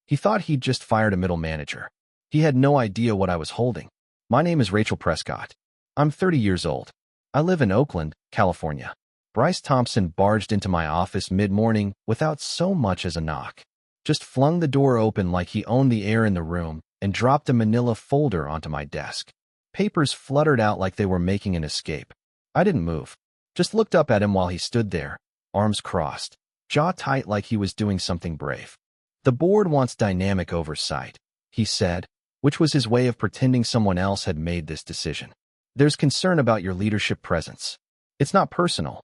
He thought he'd just fired a middle manager. He had no idea what I was holding. My name is Rachel Prescott. I'm 30 years old. I live in Oakland, California. Bryce Thompson barged into my office mid-morning without so much as a knock. Just flung the door open like he owned the air in the room and dropped a manila folder onto my desk. Papers fluttered out like they were making an escape. I didn't move. Just looked up at him while he stood there, arms crossed, jaw tight like he was doing something brave. "The board wants dynamic oversight," he said, which was his way of pretending someone else had made this decision. "There's concern about your leadership presence. It's not personal."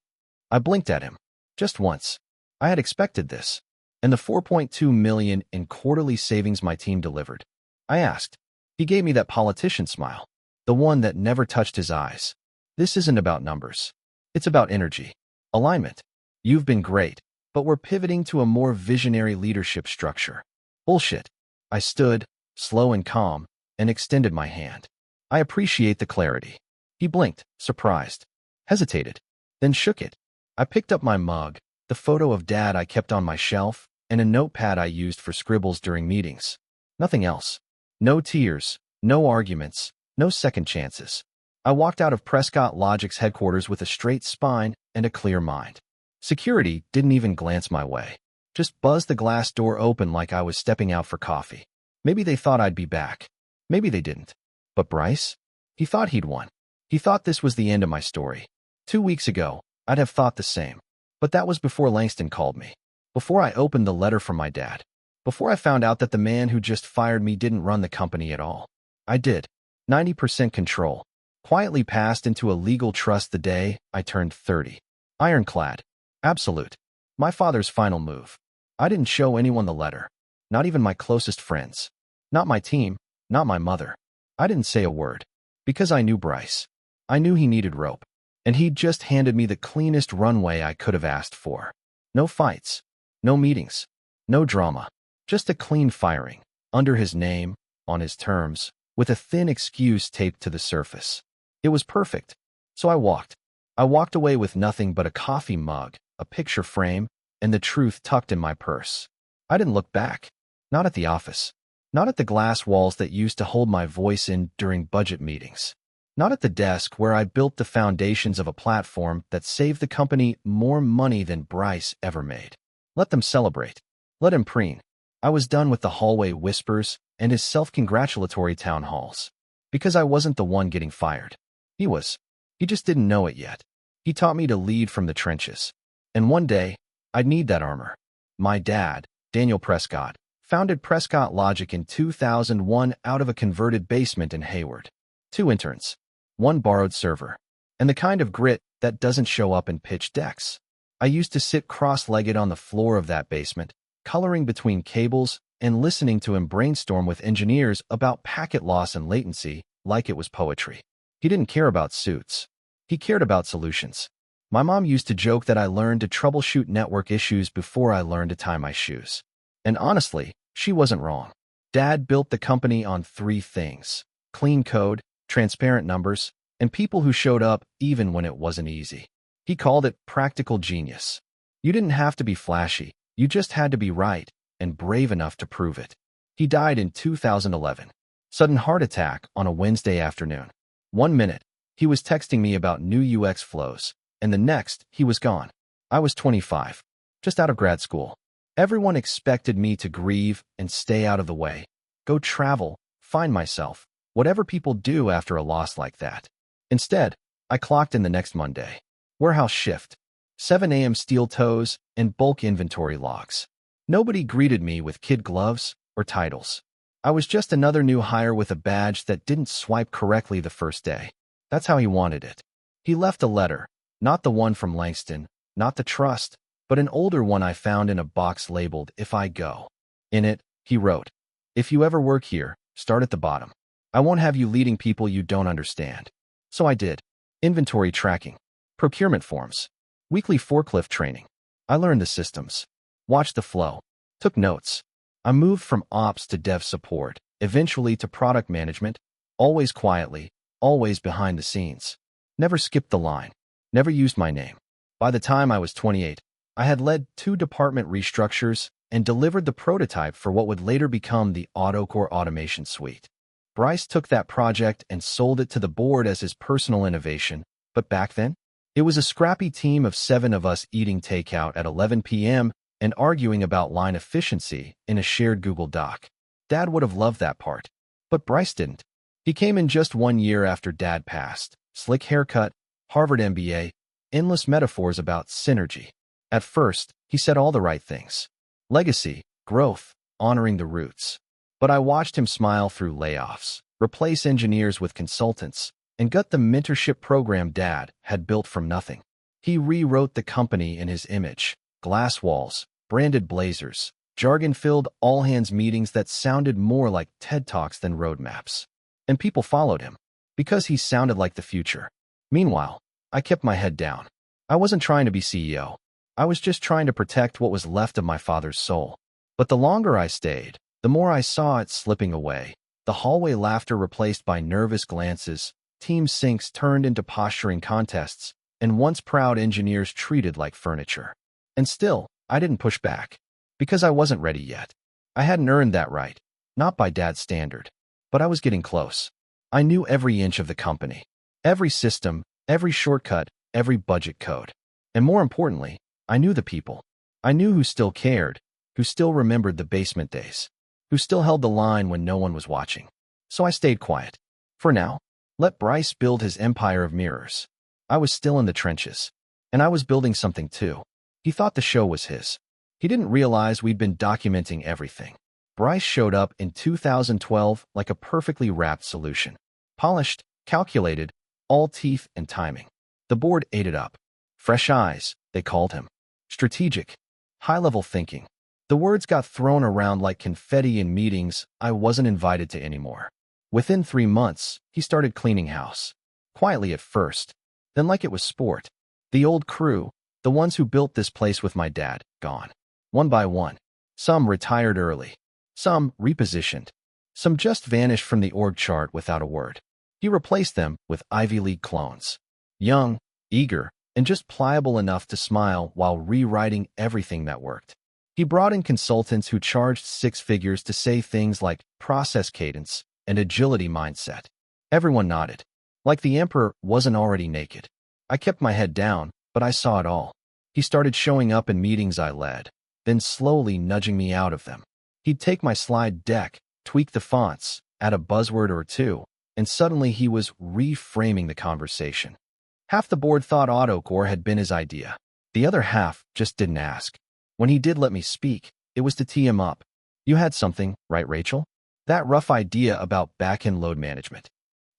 I blinked at him. Just once. I had expected this. And the $4.2 million in quarterly savings my team delivered. I asked. He gave me that politician smile. The one that never touched his eyes. "This isn't about numbers. It's about energy. Alignment. You've been great, but we're pivoting to a more visionary leadership structure." Bullshit. I stood, slow and calm, and extended my hand. "I appreciate the clarity." He blinked, surprised, hesitated, then shook it. I picked up my mug, the photo of Dad I kept on my shelf, and a notepad I used for scribbles during meetings. Nothing else. No tears, no arguments, no second chances. I walked out of Prescott Logic's headquarters with a straight spine and a clear mind. Security didn't even glance my way. Just buzzed the glass door open like I was stepping out for coffee. Maybe they thought I'd be back. Maybe they didn't. But Bryce? He thought he'd won. He thought this was the end of my story. 2 weeks ago, I'd have thought the same. But that was before Langston called me. Before I opened the letter from my dad. Before I found out that the man who just fired me didn't run the company at all. I did. 90% control. Quietly passed into a legal trust the day I turned 30. Ironclad. Absolute. My father's final move. I didn't show anyone the letter. Not even my closest friends. Not my team. Not my mother. I didn't say a word. Because I knew Bryce. I knew he needed rope. And he'd just handed me the cleanest runway I could have asked for. No fights. No meetings. No drama. Just a clean firing. Under his name. On his terms. With a thin excuse taped to the surface. It was perfect. So I walked. I walked away with nothing but a coffee mug, a picture frame, and the truth tucked in my purse. I didn't look back. Not at the office. Not at the glass walls that used to hold my voice in during budget meetings. Not at the desk where I built the foundations of a platform that saved the company more money than Bryce ever made. Let them celebrate. Let him preen. I was done with the hallway whispers and his self-congratulatory town halls. Because I wasn't the one getting fired. He was. He just didn't know it yet. He taught me to lead from the trenches. And one day, I'd need that armor. My dad, Daniel Prescott, founded Prescott Logic in 2001 out of a converted basement in Hayward. 2 interns. 1 borrowed server. And the kind of grit that doesn't show up in pitch decks. I used to sit cross-legged on the floor of that basement, coloring between cables and listening to him brainstorm with engineers about packet loss and latency like it was poetry. He didn't care about suits. He cared about solutions. My mom used to joke that I learned to troubleshoot network issues before I learned to tie my shoes. And honestly, she wasn't wrong. Dad built the company on 3 things: clean code, transparent numbers, and people who showed up even when it wasn't easy. He called it practical genius. You didn't have to be flashy. You just had to be right and brave enough to prove it. He died in 2011. Sudden heart attack on a Wednesday afternoon. 1 minute, he was texting me about new UX flows, and the next, he was gone. I was 25, just out of grad school. Everyone expected me to grieve and stay out of the way. Go travel, find myself, whatever people do after a loss like that. Instead, I clocked in the next Monday. Warehouse shift. 7 a.m. steel toes and bulk inventory logs. Nobody greeted me with kid gloves or titles. I was just another new hire with a badge that didn't swipe correctly the first day. That's how he wanted it. He left a letter, not the one from Langston, not the trust, but an older one I found in a box labeled "If I Go." In it, he wrote, "If you ever work here, start at the bottom. I won't have you leading people you don't understand." So I did. Inventory tracking, procurement forms, weekly forklift training. I learned the systems, watched the flow, took notes. I moved from ops to dev support, eventually to product management, always quietly, always behind the scenes. Never skipped the line, never used my name. By the time I was 28, I had led 2 department restructures and delivered the prototype for what would later become the AutoCore Automation Suite. Bryce took that project and sold it to the board as his personal innovation, but back then, it was a scrappy team of 7 of us eating takeout at 11 p.m. and arguing about line efficiency in a shared Google Doc. Dad would have loved that part, but Bryce didn't. He came in just 1 year after Dad passed. Slick haircut, Harvard MBA, endless metaphors about synergy. At first, he said all the right things. Legacy, growth, honoring the roots. But I watched him smile through layoffs, replace engineers with consultants, and gut the mentorship program Dad had built from nothing. He rewrote the company in his image. Glass walls, branded blazers, jargon-filled all-hands meetings that sounded more like TED Talks than roadmaps. And people followed him, because he sounded like the future. Meanwhile, I kept my head down. I wasn't trying to be CEO. I was just trying to protect what was left of my father's soul. But the longer I stayed, the more I saw it slipping away. The hallway laughter replaced by nervous glances, team syncs turned into posturing contests, and once proud engineers treated like furniture. And still, I didn't push back. Because I wasn't ready yet. I hadn't earned that right. Not by Dad's standard. But I was getting close. I knew every inch of the company. Every system, every shortcut, every budget code. And more importantly, I knew the people. I knew who still cared, who still remembered the basement days, who still held the line when no one was watching. So I stayed quiet. For now, let Bryce build his empire of mirrors. I was still in the trenches. And I was building something too. He thought the show was his. He didn't realize we'd been documenting everything. Bryce showed up in 2012 like a perfectly wrapped solution. Polished, calculated, all teeth and timing. The board ate it up. Fresh eyes, they called him. Strategic. High-level thinking. The words got thrown around like confetti in meetings I wasn't invited to anymore. Within 3 months, he started cleaning house. Quietly at first, then like it was sport. The old crew, the ones who built this place with my dad, gone. One by one. Some retired early. Some repositioned. Some just vanished from the org chart without a word. He replaced them with Ivy League clones. Young, eager, and just pliable enough to smile while rewriting everything that worked. He brought in consultants who charged 6 figures to say things like process cadence and agility mindset. Everyone nodded. Like the emperor wasn't already naked. I kept my head down, but I saw it all. He started showing up in meetings I led, then slowly nudging me out of them. He'd take my slide deck, tweak the fonts, add a buzzword or two, and suddenly he was reframing the conversation. Half the board thought AutoCore had been his idea. The other half just didn't ask. When he did let me speak, it was to tee him up. You had something, right, Rachel? That rough idea about back-end load management.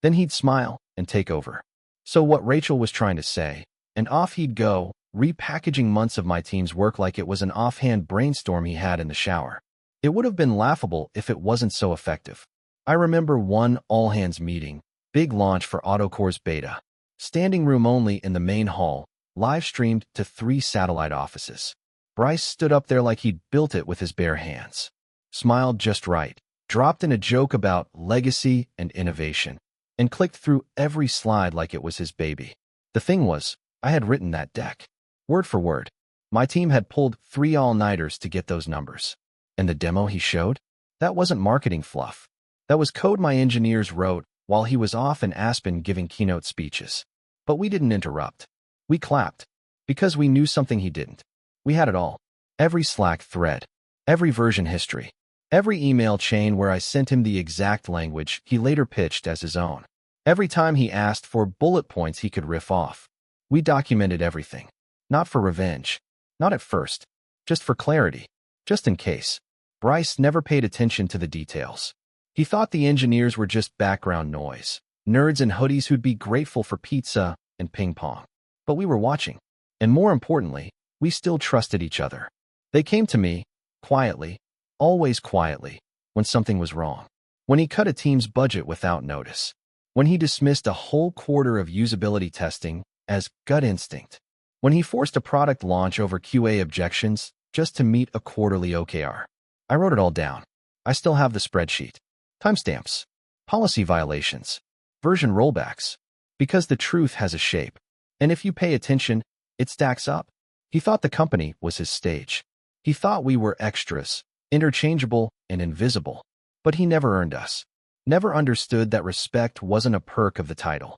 Then he'd smile and take over. So what Rachel was trying to say, and off he'd go, repackaging months of my team's work like it was an offhand brainstorm he had in the shower. It would have been laughable if it wasn't so effective. I remember one all-hands meeting, big launch for AutoCore's beta. Standing room only in the main hall, live-streamed to 3 satellite offices. Bryce stood up there like he'd built it with his bare hands. Smiled just right, dropped in a joke about legacy and innovation, and clicked through every slide like it was his baby. The thing was, I had written that deck. Word for word. My team had pulled 3 all-nighters to get those numbers. And the demo he showed? That wasn't marketing fluff. That was code my engineers wrote while he was off in Aspen giving keynote speeches. But we didn't interrupt. We clapped. Because we knew something he didn't. We had it all. Every Slack thread. Every version history. Every email chain where I sent him the exact language he later pitched as his own. Every time he asked for bullet points he could riff off. We documented everything. Not for revenge. Not at first. Just for clarity. Just in case. Bryce never paid attention to the details. He thought the engineers were just background noise. Nerds in hoodies who'd be grateful for pizza and ping pong. But we were watching. And more importantly, we still trusted each other. They came to me, quietly, always quietly, when something was wrong. When he cut a team's budget without notice. When he dismissed a whole quarter of usability testing as gut instinct. When he forced a product launch over QA objections just to meet a quarterly OKR. I wrote it all down. I still have the spreadsheet. Timestamps. Policy violations. Version rollbacks. Because the truth has a shape. And if you pay attention, it stacks up. He thought the company was his stage. He thought we were extras, interchangeable and invisible, but he never earned us. Never understood that respect wasn't a perk of the title.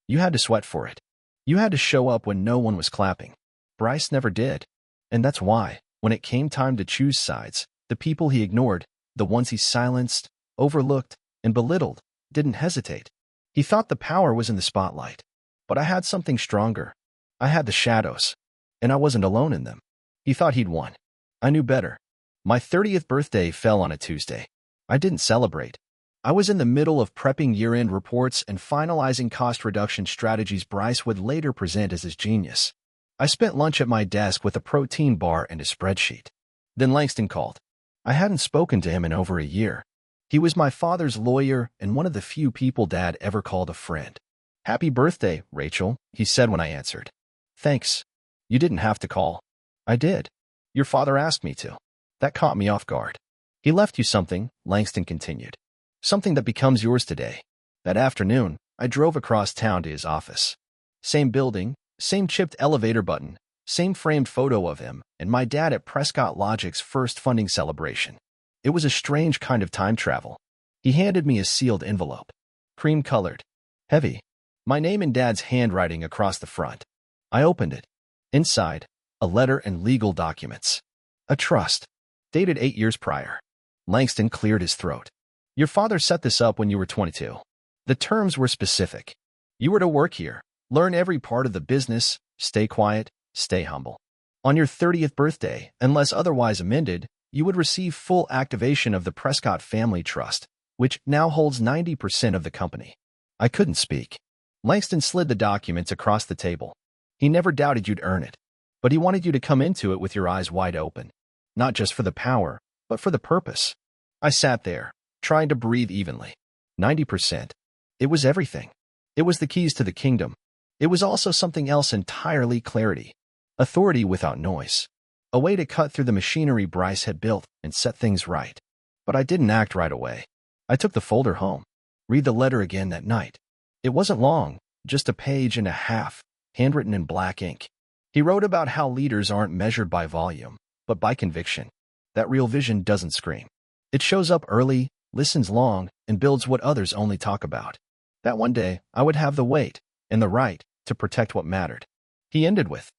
You had to sweat for it. You had to show up when no one was clapping. Bryce never did. And that's why, when it came time to choose sides, the people he ignored, the ones he silenced, overlooked, and belittled, didn't hesitate. He thought the power was in the spotlight. But I had something stronger. I had the shadows, and I wasn't alone in them. He thought he'd won. I knew better. My 30th birthday fell on a Tuesday. I didn't celebrate. I was in the middle of prepping year-end reports and finalizing cost reduction strategies Bryce would later present as his genius. I spent lunch at my desk with a protein bar and a spreadsheet. Then Langston called. I hadn't spoken to him in over a year. He was my father's lawyer and one of the few people Dad ever called a friend. "Happy birthday, Rachel," he said when I answered. "Thanks. You didn't have to call." "I did. Your father asked me to." That caught me off guard. "He left you something," Langston continued. "Something that becomes yours today." That afternoon, I drove across town to his office. Same building, same chipped elevator button, same framed photo of him, and my dad at Prescott Logic's first funding celebration. It was a strange kind of time travel. He handed me a sealed envelope. Cream-colored. Heavy. My name in Dad's handwriting across the front. I opened it. Inside, a letter and legal documents. A trust. Dated 8 years prior. Langston cleared his throat. "Your father set this up when you were 22. The terms were specific. You were to work here, learn every part of the business, stay quiet, stay humble. On your 30th birthday, unless otherwise amended, you would receive full activation of the Prescott Family Trust, which now holds 90% of the company." I couldn't speak. Langston slid the documents across the table. He never doubted you'd earn it, but he wanted you to come into it with your eyes wide open, not just for the power, but for the purpose. I sat there, trying to breathe evenly. 90%. It was everything. It was the keys to the kingdom. It was also something else entirely: clarity. Authority without noise. A way to cut through the machinery Bryce had built and set things right. But I didn't act right away. I took the folder home. Read the letter again that night. It wasn't long, just a page and a half, handwritten in black ink. He wrote about how leaders aren't measured by volume, but by conviction. That real vision doesn't scream. It shows up early, listens long, and builds what others only talk about. That one day, I would have the weight and the right to protect what mattered. He ended with,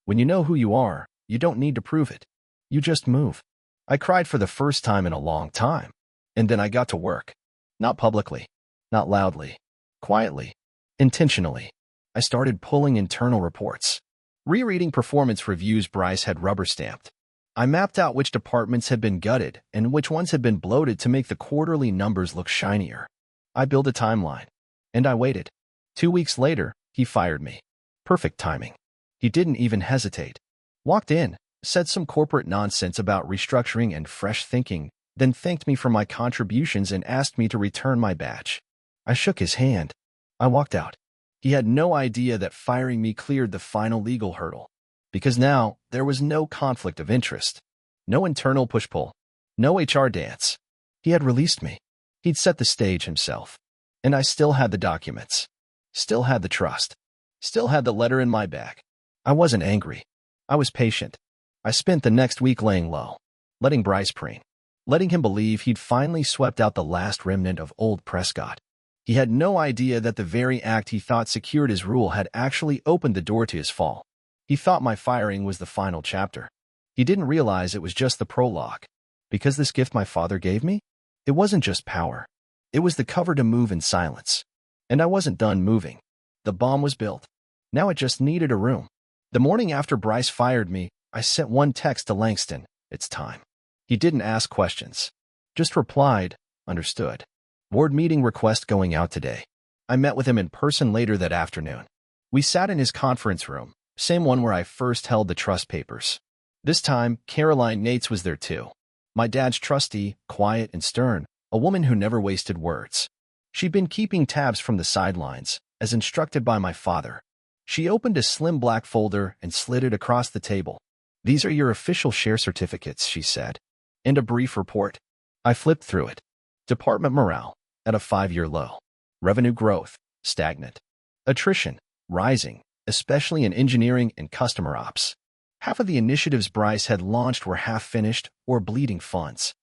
"When you know who you are, you don't need to prove it. You just move." I cried for the first time in a long time. And then I got to work. Not publicly, not loudly, quietly, intentionally. I started pulling internal reports, rereading performance reviews Bryce had rubber-stamped. I mapped out which departments had been gutted and which ones had been bloated to make the quarterly numbers look shinier. I built a timeline, and I waited. 2 weeks later, he fired me. Perfect timing. He didn't even hesitate. Walked in, said some corporate nonsense about restructuring and fresh thinking, then thanked me for my contributions and asked me to return my badge. I shook his hand. I walked out. He had no idea that firing me cleared the final legal hurdle, because now there was no conflict of interest, no internal push-pull, no HR dance. He had released me. He'd set the stage himself. And I still had the documents, still had the trust, still had the letter in my bag. I wasn't angry. I was patient. I spent the next week laying low, letting Bryce preen, letting him believe he'd finally swept out the last remnant of old Prescott. He had no idea that the very act he thought secured his rule had actually opened the door to his fall. He thought my firing was the final chapter. He didn't realize it was just the prologue. Because this gift my father gave me, it wasn't just power. It was the cover to move in silence. And I wasn't done moving. The bomb was built. Now it just needed a room. The morning after Bryce fired me, I sent one text to Langston: "It's time." He didn't ask questions. Just replied, "Understood. Board meeting request going out today." I met with him in person later that afternoon. We sat in his conference room, same one where I first held the trust papers. This time, Caroline Nates was there too. My dad's trustee, quiet and stern, a woman who never wasted words. She'd been keeping tabs from the sidelines, as instructed by my father. She opened a slim black folder and slid it across the table. "These are your official share certificates," she said. "And a brief report." I flipped through it. Department morale, at a 5-year low. Revenue growth, stagnant. Attrition, rising, especially in engineering and customer ops. Half of the initiatives Bryce had launched were half-finished or bleeding funds.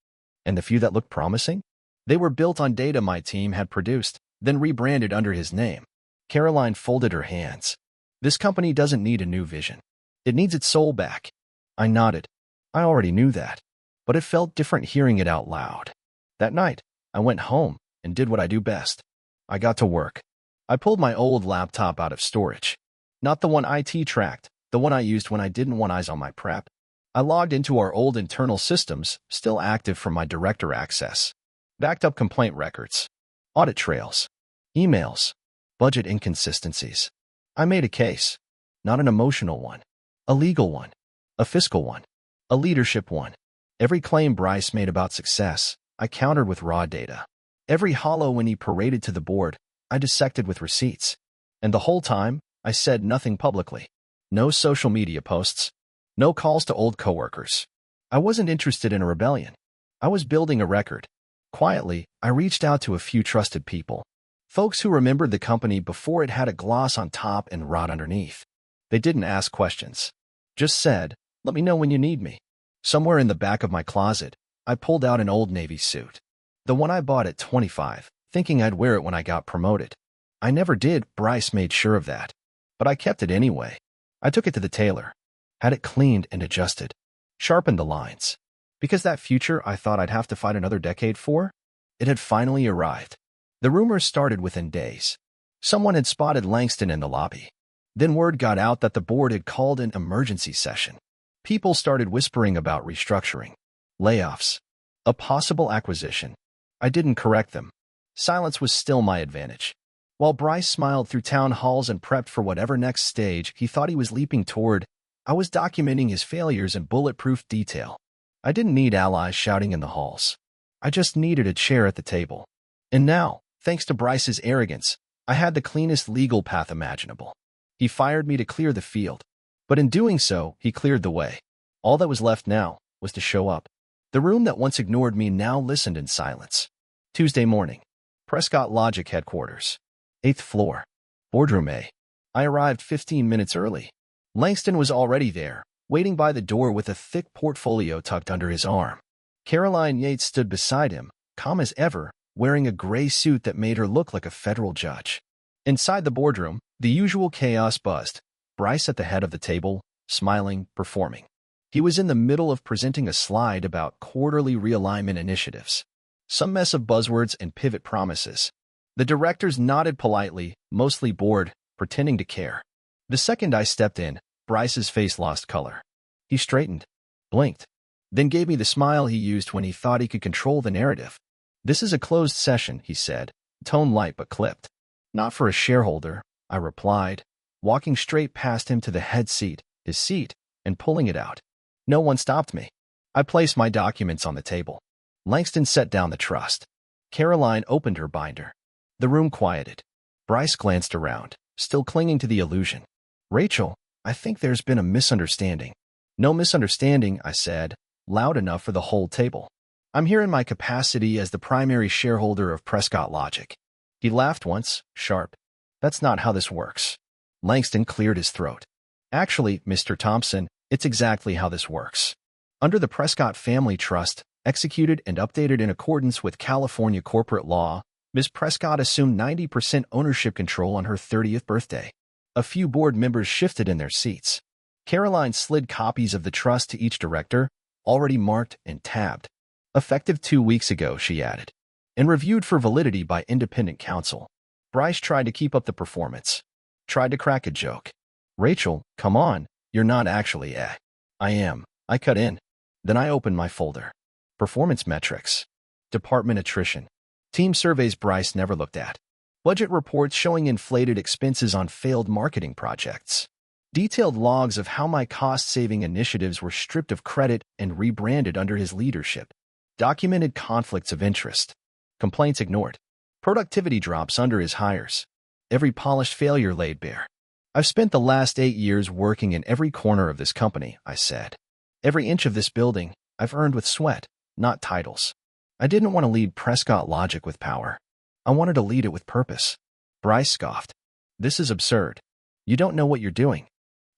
And the few that looked promising? They were built on data my team had produced, then rebranded under his name. Caroline folded her hands. This company doesn't need a new vision. It needs its soul back. I nodded. I already knew that, but it felt different hearing it out loud. That night, I went home and did what I do best. I got to work. I pulled my old laptop out of storage. Not the one IT tracked, the one I used when I didn't want eyes on my prep. I logged into our old internal systems, still active from my director access. Backed up complaint records, audit trails, emails, budget inconsistencies. I made a case, not an emotional one, a legal one, a fiscal one, a leadership one. Every claim Bryce made about success, I countered with raw data. Every hollow when he paraded to the board, I dissected with receipts. And the whole time, I said nothing publicly. No social media posts. No calls to old coworkers. I wasn't interested in a rebellion. I was building a record. Quietly, I reached out to a few trusted people. Folks who remembered the company before it had a gloss on top and rot underneath. They didn't ask questions. Just said, "Let me know when you need me." Somewhere in the back of my closet, I pulled out an old Navy suit. The one I bought at 25, thinking I'd wear it when I got promoted. I never did, Bryce made sure of that. But I kept it anyway. I took it to the tailor, had it cleaned and adjusted, sharpened the lines. Because that future I thought I'd have to fight another decade for, it had finally arrived. The rumors started within days. Someone had spotted Langston in the lobby. Then word got out that the board had called an emergency session. People started whispering about restructuring, layoffs, a possible acquisition. I didn't correct them. Silence was still my advantage. While Bryce smiled through town halls and prepped for whatever next stage he thought he was leaping toward, I was documenting his failures in bulletproof detail. I didn't need allies shouting in the halls. I just needed a chair at the table. And now, thanks to Bryce's arrogance, I had the cleanest legal path imaginable. He fired me to clear the field. But in doing so, he cleared the way. All that was left now was to show up. The room that once ignored me now listened in silence. Tuesday morning, Prescott Logic headquarters. 8th floor. Boardroom A. I arrived 15 minutes early. Langston was already there, waiting by the door with a thick portfolio tucked under his arm. Caroline Yates stood beside him, calm as ever, wearing a gray suit that made her look like a federal judge. Inside the boardroom, the usual chaos buzzed. Bryce at the head of the table, smiling, performing. He was in the middle of presenting a slide about quarterly realignment initiatives. Some mess of buzzwords and pivot promises. The directors nodded politely, mostly bored, pretending to care. The second I stepped in, Bryce's face lost color. He straightened, blinked, then gave me the smile he used when he thought he could control the narrative. "This is a closed session," he said, tone light but clipped. "Not for a shareholder," I replied, walking straight past him to the head seat, his seat, and pulling it out. No one stopped me. I placed my documents on the table. Langston set down the trust. Caroline opened her binder. The room quieted. Bryce glanced around, still clinging to the illusion. "Rachel, I think there's been a misunderstanding." "No misunderstanding," I said, loud enough for the whole table. "I'm here in my capacity as the primary shareholder of Prescott Logic." He laughed once, sharp. "That's not how this works." Langston cleared his throat. "Actually, Mr. Thompson, it's exactly how this works. Under the Prescott Family Trust, executed and updated in accordance with California corporate law, Ms. Prescott assumed 90% ownership control on her 30th birthday. A few board members shifted in their seats. Caroline slid copies of the trust to each director, already marked and tabbed. Effective 2 weeks ago, she added, and reviewed for validity by independent counsel. Bryce tried to keep up the performance. Tried to crack a joke. "Rachel, come on, you're not actually eh." "I am." I cut in. Then I opened my folder. Performance metrics. Department attrition. Team surveys Bryce never looked at. Budget reports showing inflated expenses on failed marketing projects. Detailed logs of how my cost-saving initiatives were stripped of credit and rebranded under his leadership. Documented conflicts of interest. Complaints ignored. Productivity drops under his hires. Every polished failure laid bare. "I've spent the last 8 years working in every corner of this company," I said. "Every inch of this building I've earned with sweat, not titles. I didn't want to lead Prescott Logic with power. I wanted to lead it with purpose." Bryce scoffed. "This is absurd. You don't know what you're doing."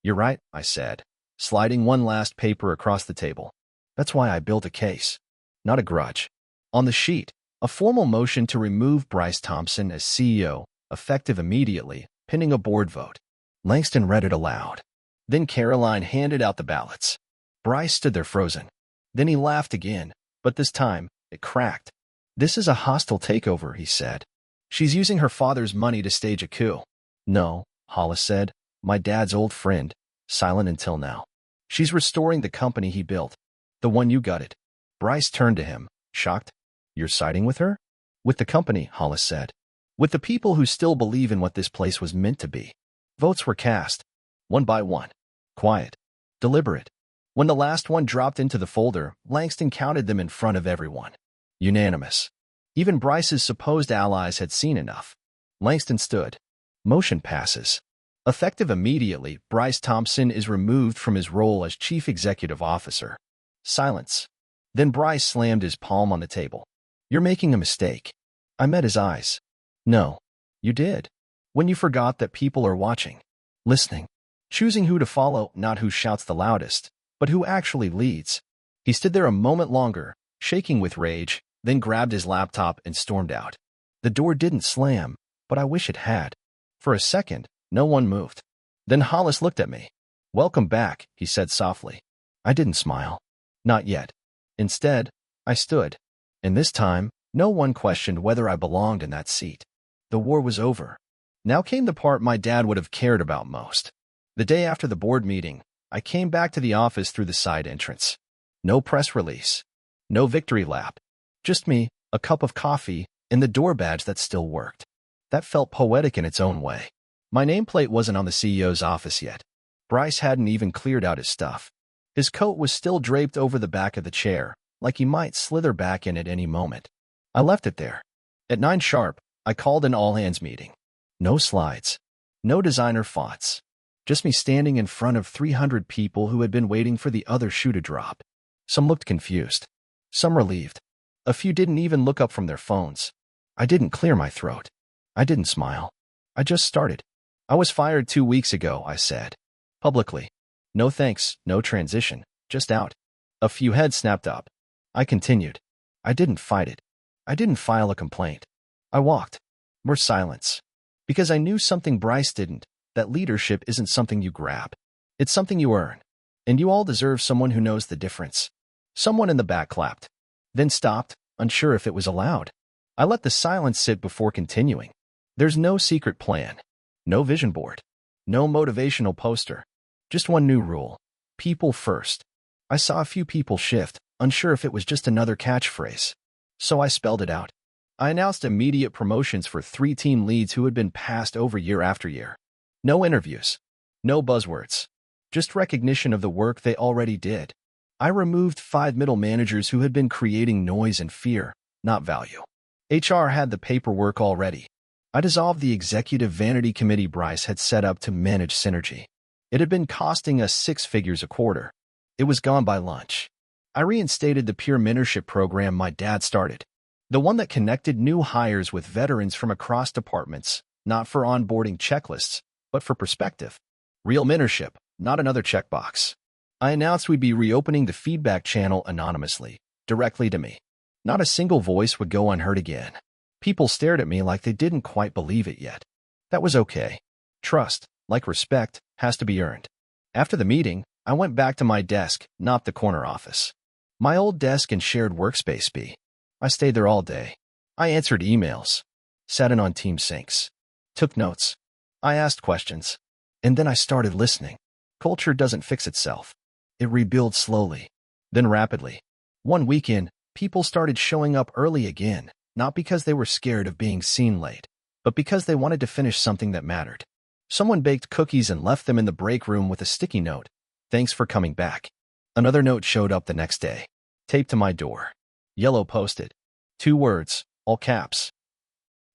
"You're right," I said. sliding one last paper across the table. That's why I built a case, not a grudge. On the sheet, a formal motion to remove Bryce Thompson as CEO, effective immediately, pending a board vote. Langston read it aloud. Then Caroline handed out the ballots. Bryce stood there frozen. Then he laughed again, but this time, it cracked. "This is a hostile takeover," he said. "She's using her father's money to stage a coup." "No," Hollis said, "my dad's old friend, silent until now. She's restoring the company he built, the one you gutted." Bryce turned to him, shocked. "You're siding with her?" "With the company," Hollis said. "With the people who still believe in what this place was meant to be." Votes were cast, one by one. Quiet. Deliberate. When the last one dropped into the folder, Langston counted them in front of everyone. Unanimous. Even Bryce's supposed allies had seen enough. Langston stood. Motion passes. Effective immediately, Bryce Thompson is removed from his role as Chief Executive Officer. Silence. Then Bryce slammed his palm on the table. "You're making a mistake." I met his eyes. "No. You did. When you forgot that people are watching. Listening. Choosing who to follow, not who shouts the loudest, but who actually leads." He stood there a moment longer, shaking with rage, then grabbed his laptop and stormed out. The door didn't slam, but I wish it had. For a second, no one moved. Then Hollis looked at me. "Welcome back," he said softly. I didn't smile. Not yet. Instead, I stood. And this time, no one questioned whether I belonged in that seat. The war was over. Now came the part my dad would have cared about most. The day after the board meeting, I came back to the office through the side entrance. No press release. No victory lap. Just me, a cup of coffee, and the door badge that still worked. That felt poetic in its own way. My nameplate wasn't on the CEO's office yet. Bryce hadn't even cleared out his stuff. His coat was still draped over the back of the chair, like he might slither back in at any moment. I left it there. At 9 sharp, I called an all-hands meeting. No slides. No designer fonts. Just me standing in front of 300 people who had been waiting for the other shoe to drop. Some looked confused. Some relieved. A few didn't even look up from their phones. I didn't clear my throat. I didn't smile. I just started. "I was fired 2 weeks ago," I said. Publicly. No thanks, no transition, just out. A few heads snapped up. I continued. I didn't fight it. I didn't file a complaint. I walked. More silence. Because I knew something Bryce didn't, that leadership isn't something you grab. It's something you earn. And you all deserve someone who knows the difference. Someone in the back clapped. Then stopped, unsure if it was allowed. I let the silence sit before continuing. There's no secret plan. No vision board. No motivational poster. Just one new rule. People first. I saw a few people shift, unsure if it was just another catchphrase. So I spelled it out. I announced immediate promotions for 3 team leads who had been passed over year after year. No interviews. No buzzwords. Just recognition of the work they already did. I removed 5 middle managers who had been creating noise and fear, not value. HR had the paperwork already. I dissolved the executive vanity committee Bryce had set up to manage synergy. It had been costing us 6 figures a quarter. It was gone by lunch. I reinstated the peer mentorship program my dad started. The one that connected new hires with veterans from across departments, not for onboarding checklists, but for perspective. Real mentorship, not another checkbox. I announced we'd be reopening the feedback channel anonymously, directly to me. Not a single voice would go unheard again. People stared at me like they didn't quite believe it yet. That was okay. Trust, like respect, has to be earned. After the meeting, I went back to my desk, not the corner office. My old desk and shared workspace B. I stayed there all day. I answered emails. Sat in on team syncs. Took notes. I asked questions. And then I started listening. Culture doesn't fix itself. It rebuilds slowly, then rapidly. One weekend, people started showing up early again, not because they were scared of being seen late, but because they wanted to finish something that mattered. Someone baked cookies and left them in the break room with a sticky note. "Thanks for coming back." Another note showed up the next day, taped to my door. Yellow posted. 2 words, all caps.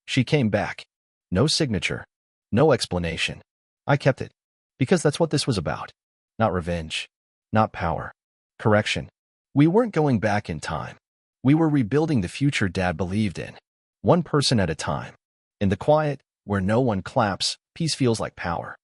"She came back." No signature. No explanation. I kept it. Because that's what this was about. Not revenge. Not power. Correction. We weren't going back in time. We were rebuilding the future Dad believed in. One person at a time. In the quiet, where no one claps, peace feels like power.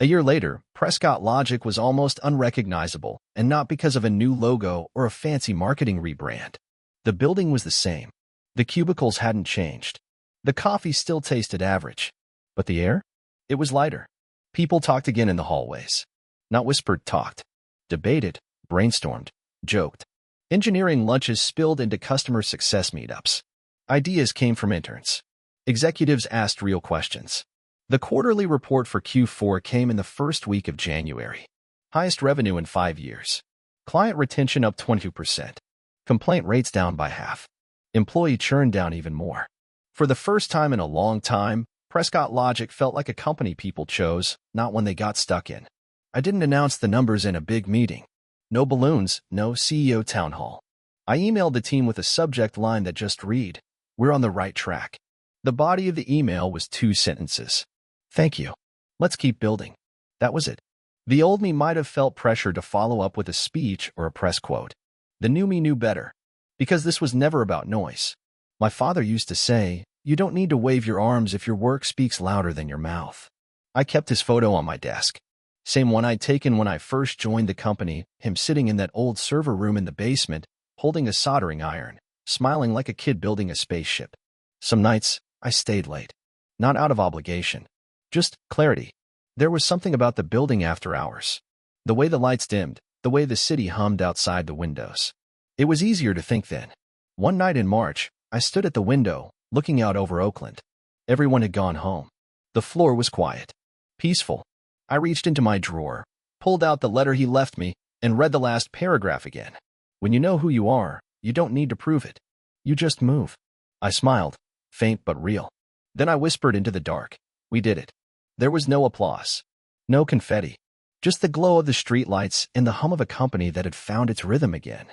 A year later, Prescott Logic was almost unrecognizable, and not because of a new logo or a fancy marketing rebrand. The building was the same. The cubicles hadn't changed. The coffee still tasted average. But the air? It was lighter. People talked again in the hallways. Not whispered, talked. Debated, brainstormed, joked. Engineering lunches spilled into customer success meetups. Ideas came from interns. Executives asked real questions. The quarterly report for Q4 came in the first week of January. Highest revenue in 5 years. Client retention up 22%. Complaint rates down by half. Employee churn down even more. For the first time in a long time, Prescott Logic felt like a company people chose, not one they got stuck in. I didn't announce the numbers in a big meeting. No balloons, no CEO town hall. I emailed the team with a subject line that just read, "We're on the right track." The body of the email was 2 sentences. "Thank you. Let's keep building." That was it. The old me might have felt pressure to follow up with a speech or a press quote. The new me knew better, because this was never about noise. My father used to say, "You don't need to wave your arms if your work speaks louder than your mouth." I kept his photo on my desk. Same one I'd taken when I first joined the company, him sitting in that old server room in the basement, holding a soldering iron, smiling like a kid building a spaceship. Some nights, I stayed late. Not out of obligation. Just clarity. There was something about the building after hours. The way the lights dimmed, the way the city hummed outside the windows. It was easier to think then. One night in March, I stood at the window, looking out over Oakland. Everyone had gone home. The floor was quiet. Peaceful. I reached into my drawer, pulled out the letter he left me, and read the last paragraph again. When you know who you are, you don't need to prove it. You just move. I smiled, faint but real. Then I whispered into the dark, "We did it." There was no applause. No confetti. Just the glow of the streetlights and the hum of a company that had found its rhythm again.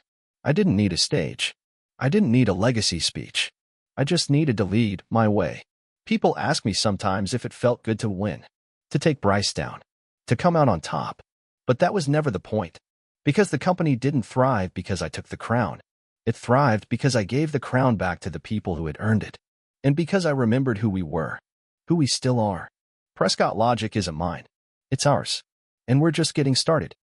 I didn't need a stage. I didn't need a legacy speech. I just needed to lead my way. People ask me sometimes if it felt good to win, to take Bryce down, to come out on top. But that was never the point. Because the company didn't thrive because I took the crown. It thrived because I gave the crown back to the people who had earned it. And because I remembered who we were, who we still are. Prescott Logic isn't mine. It's ours. And we're just getting started.